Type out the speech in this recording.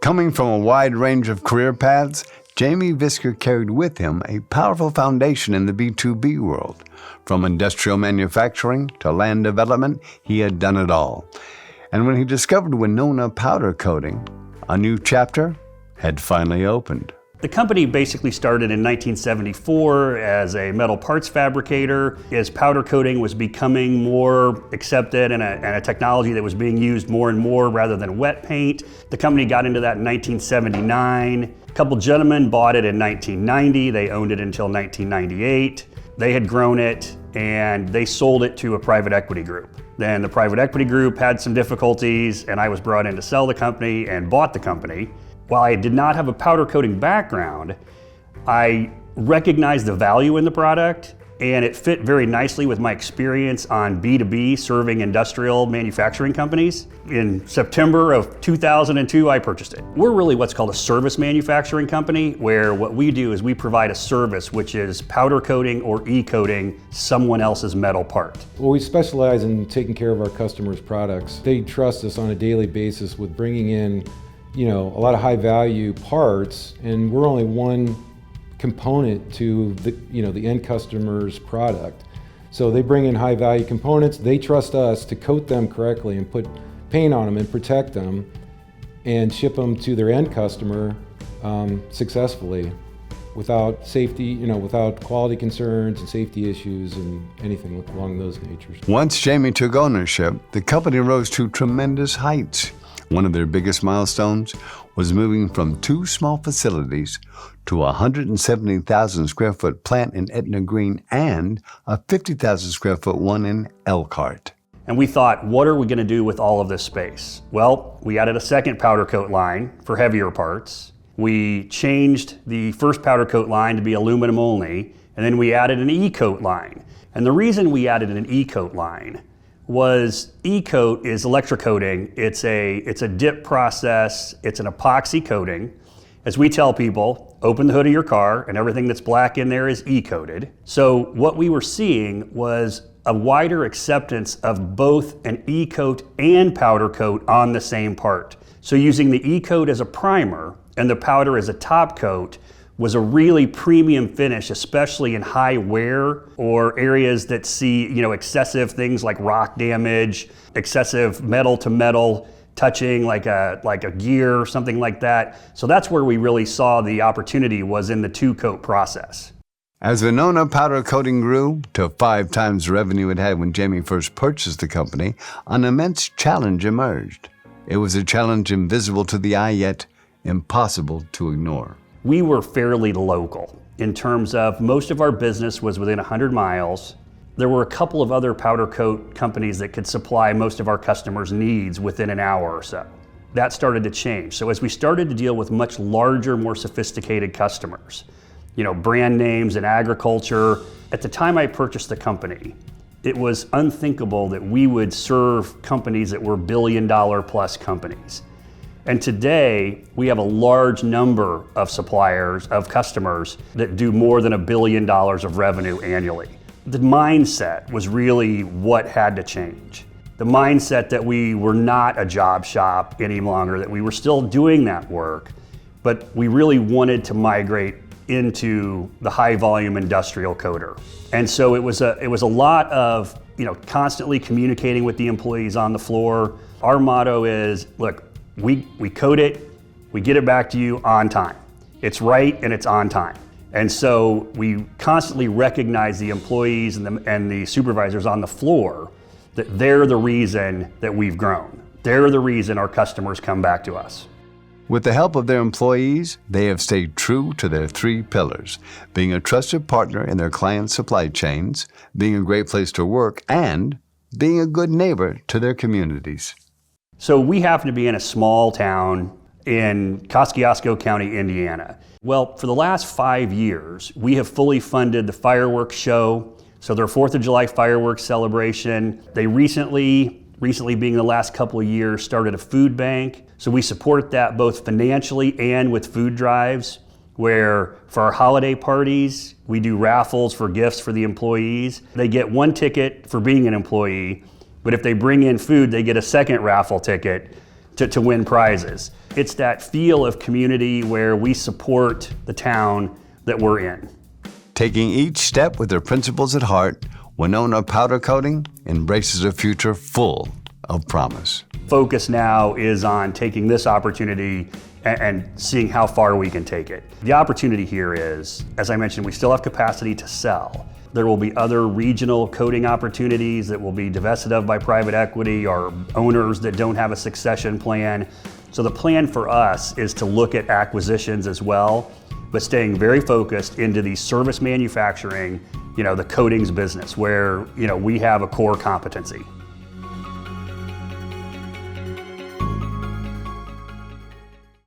Coming from a wide range of career paths, Jamie Visker carried with him a powerful foundation in the B2B world. From industrial manufacturing to land development, he had done it all. And when he discovered Winona Powder Coating, a new chapter had finally opened. The company basically started in 1974 as a metal parts fabricator. As powder coating was becoming more accepted and a technology that was being used more and more rather than wet paint, the company got into that in 1979. A couple gentlemen bought it in 1990. They owned it until 1998. They had grown it and they sold it to a private equity group. Then the private equity group had some difficulties and I was brought in to sell the company and bought the company. While I did not have a powder coating background, I recognized the value in the product and it fit very nicely with my experience on B2B serving industrial manufacturing companies. In September of 2002, I purchased it. We're really what's called a service manufacturing company, where what we do is we provide a service, which is powder coating or e-coating someone else's metal part. Well, we specialize in taking care of our customers' products. They trust us on a daily basis with bringing in a lot of high value parts, and we're only one component to the end customer's product. So they bring in high value components, they trust us to coat them correctly and put paint on them and protect them and ship them to their end customer successfully without safety, without quality concerns and safety issues and anything along those natures. Once Jamie took ownership, the company rose to tremendous heights. One of their biggest milestones was moving from 2 small facilities to a 170,000 square foot plant in Etna Green and a 50,000 square foot one in Elkhart. And we thought, what are we going to do with all of this space? Well, we added a second powder coat line for heavier parts. We changed the first powder coat line to be aluminum only, and then we added an e-coat line. And the reason we added an e-coat line was e-coat is electrocoating. It's a dip process. It's an epoxy coating. As we tell people, open the hood of your car and everything that's black in there is e-coated. So what we were seeing was a wider acceptance of both an e-coat and powder coat on the same part. So using the e-coat as a primer and the powder as a top coat was a really premium finish, especially in high wear or areas that see, excessive things like rock damage, excessive metal to metal touching like a gear or something like that. So that's where we really saw the opportunity, was in the 2-coat process. As Winona Powder Coating grew to 5 times the revenue it had when Jamie first purchased the company, an immense challenge emerged. It was a challenge invisible to the eye, yet impossible to ignore. We were fairly local in terms of most of our business was within 100 miles. There were a couple of other powder coat companies that could supply most of our customers' needs within an hour or so. That started to change. So as we started to deal with much larger, more sophisticated customers, brand names in agriculture, at the time I purchased the company, it was unthinkable that we would serve companies that were billion-dollar plus companies. And today, we have a large number of suppliers, of customers that do more than $1 billion of revenue annually. The mindset was really what had to change. The mindset that we were not a job shop any longer, that we were still doing that work, but we really wanted to migrate into the high volume industrial coater. And so it was a lot of, constantly communicating with the employees on the floor. Our motto is, look, we code it, we get it back to you on time. It's right and it's on time. And so we constantly recognize the employees and the supervisors on the floor that they're the reason that we've grown. They're the reason our customers come back to us. With the help of their employees, they have stayed true to their 3 pillars: being a trusted partner in their clients' supply chains, being a great place to work, and being a good neighbor to their communities. So we happen to be in a small town in Kosciuszko County, Indiana. Well, for the last 5 years, we have fully funded the fireworks show. So their 4th of July fireworks celebration. They recently being the last couple of years, started a food bank. So we support that both financially and with food drives, where for our holiday parties, we do raffles for gifts for the employees. They get 1 ticket for being an employee, but if they bring in food, they get a second raffle ticket to win prizes. It's that feel of community where we support the town that we're in. Taking each step with their principles at heart, Winona Powder Coating embraces a future full of promise. Focus now is on taking this opportunity and seeing how far we can take it. The opportunity here is, as I mentioned, we still have capacity to sell. There will be other regional coating opportunities that will be divested of by private equity or owners that don't have a succession plan. So the plan for us is to look at acquisitions as well, but staying very focused into the service manufacturing, the coatings business where, we have a core competency.